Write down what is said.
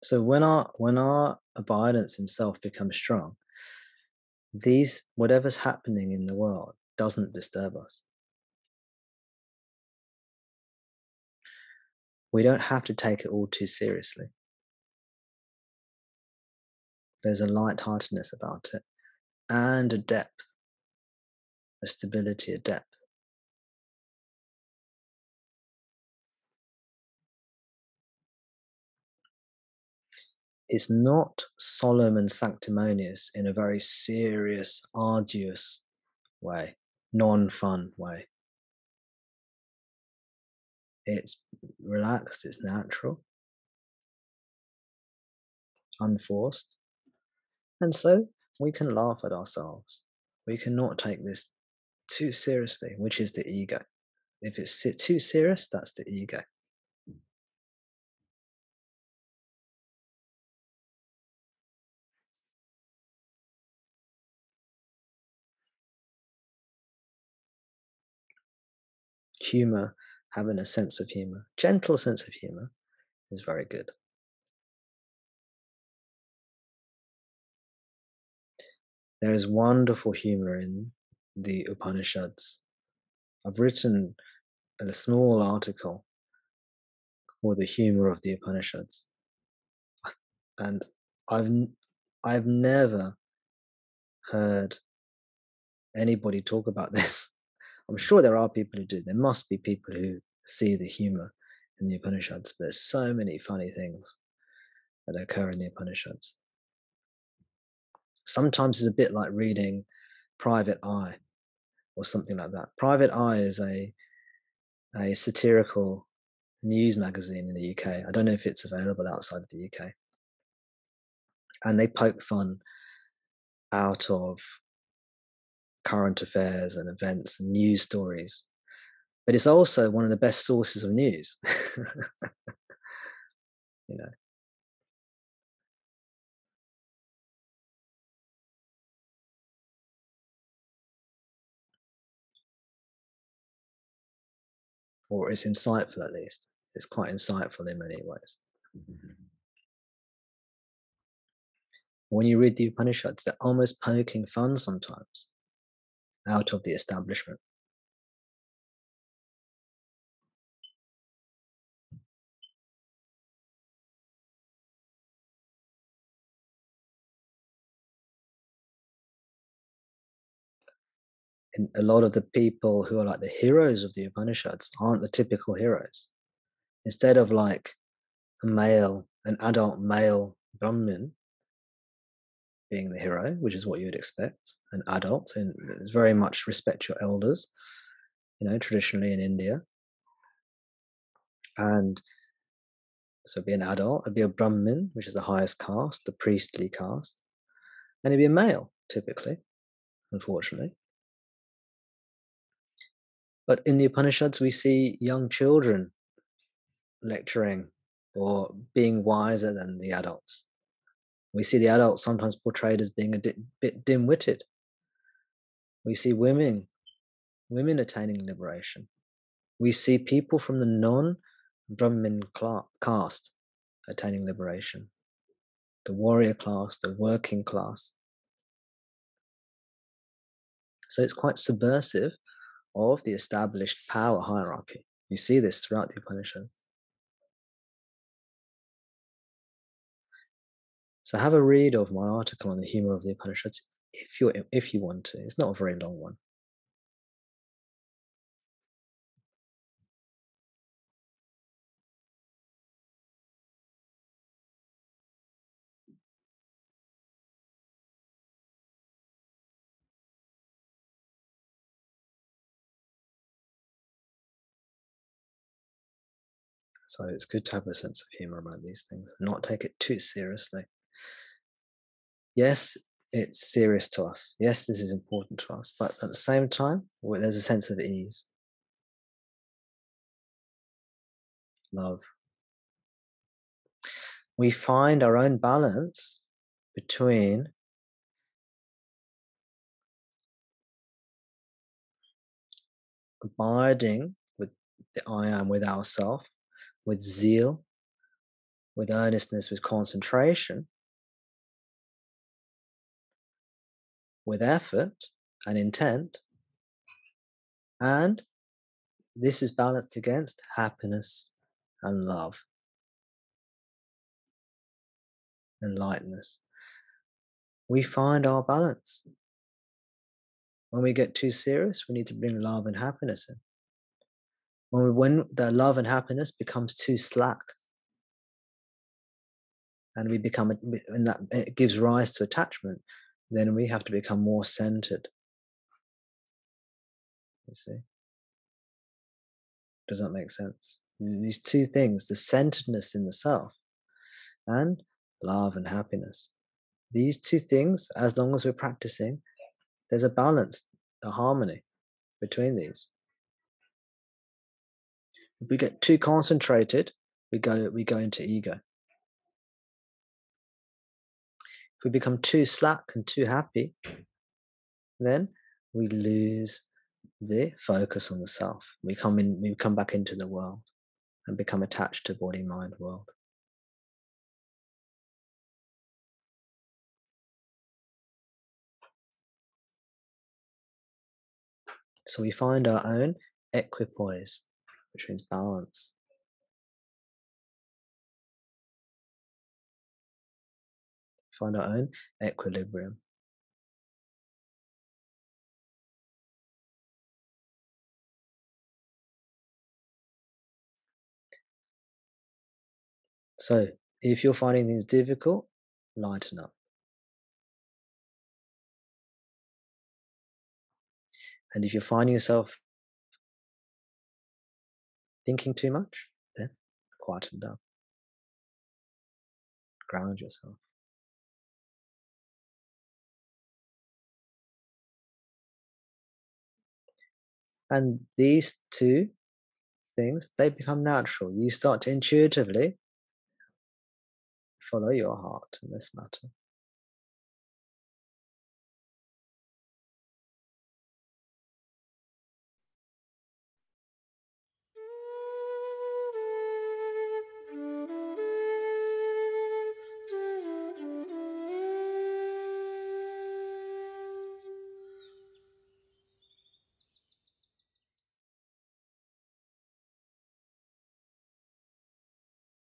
So when our abidance in self becomes strong, these whatever's happening in the world doesn't disturb us. We don't have to take it all too seriously. There's a lightheartedness about it and a depth, a stability, a depth. It's not solemn and sanctimonious in a very serious, arduous way, non-fun way. It's relaxed, it's natural, unforced. And so we can laugh at ourselves. We cannot take this too seriously, which is the ego. If it's too serious, that's the ego. Humor, having a sense of humor, gentle sense of humor, is very good. There is wonderful humor in the Upanishads. I've written a small article called "The Humor of the Upanishads," and I've I've never heard anybody talk about this. I'm sure there are people who do. There must be people who see the humor in the Upanishads. But there's so many funny things that occur in the Upanishads. Sometimes it's a bit like reading Private Eye or something like that. Private Eye is a satirical news magazine in the UK. I don't know if it's available outside of the UK. And they poke fun out of current affairs and events and news stories. But it's also one of the best sources of news. you know, or it's insightful at least. It's quite insightful in many ways. When you read the Upanishads, they're almost poking fun sometimes out of the establishment. And a lot of the people who are like the heroes of the Upanishads aren't the typical heroes. Instead of like an adult male Brahmin being the hero, which is what you would expect, an adult, and it's very much respect your elders, traditionally in India. And so be an adult, it'd be a Brahmin, which is the highest caste, the priestly caste, and it'd be a male, typically, unfortunately. But in the Upanishads, we see young children lecturing or being wiser than the adults. We see the adults sometimes portrayed as being a bit dim-witted. We see women attaining liberation. We see people from the non-Brahmin caste attaining liberation. The warrior class, the working class. So it's quite subversive of the established power hierarchy. You see this throughout the Upanishads. So have a read of my article on the humor of the Upanishads if you want to. It's not a very long one. So it's good to have a sense of humor about these things and not take it too seriously. Yes, it's serious to us. Yes, this is important to us. But at the same time, there's a sense of ease, love. We find our own balance between abiding with the I am, with ourself, with zeal, with earnestness, with concentration, with effort and intent, and this is balanced against happiness and love and lightness. We find our balance. When we get too serious, we need to bring love and happiness in. When the love and happiness becomes too slack, and we become, and that it gives rise to attachment, then we have to become more centered. You see? Does that make sense? These two things, the centeredness in the self and love and happiness. These two things, as long as we're practicing, there's a balance, a harmony between these. If we get too concentrated, we go into ego. If we become too slack and too happy, then we lose the focus on the self. We come back into the world and become attached to body, mind, world. So we find our own equipoise, which means balance. Find our own equilibrium. So if you're finding things difficult, lighten up. And if you're finding yourself thinking too much, then quieten down. Ground yourself. And these two things, they become natural. You start to intuitively follow your heart in this matter.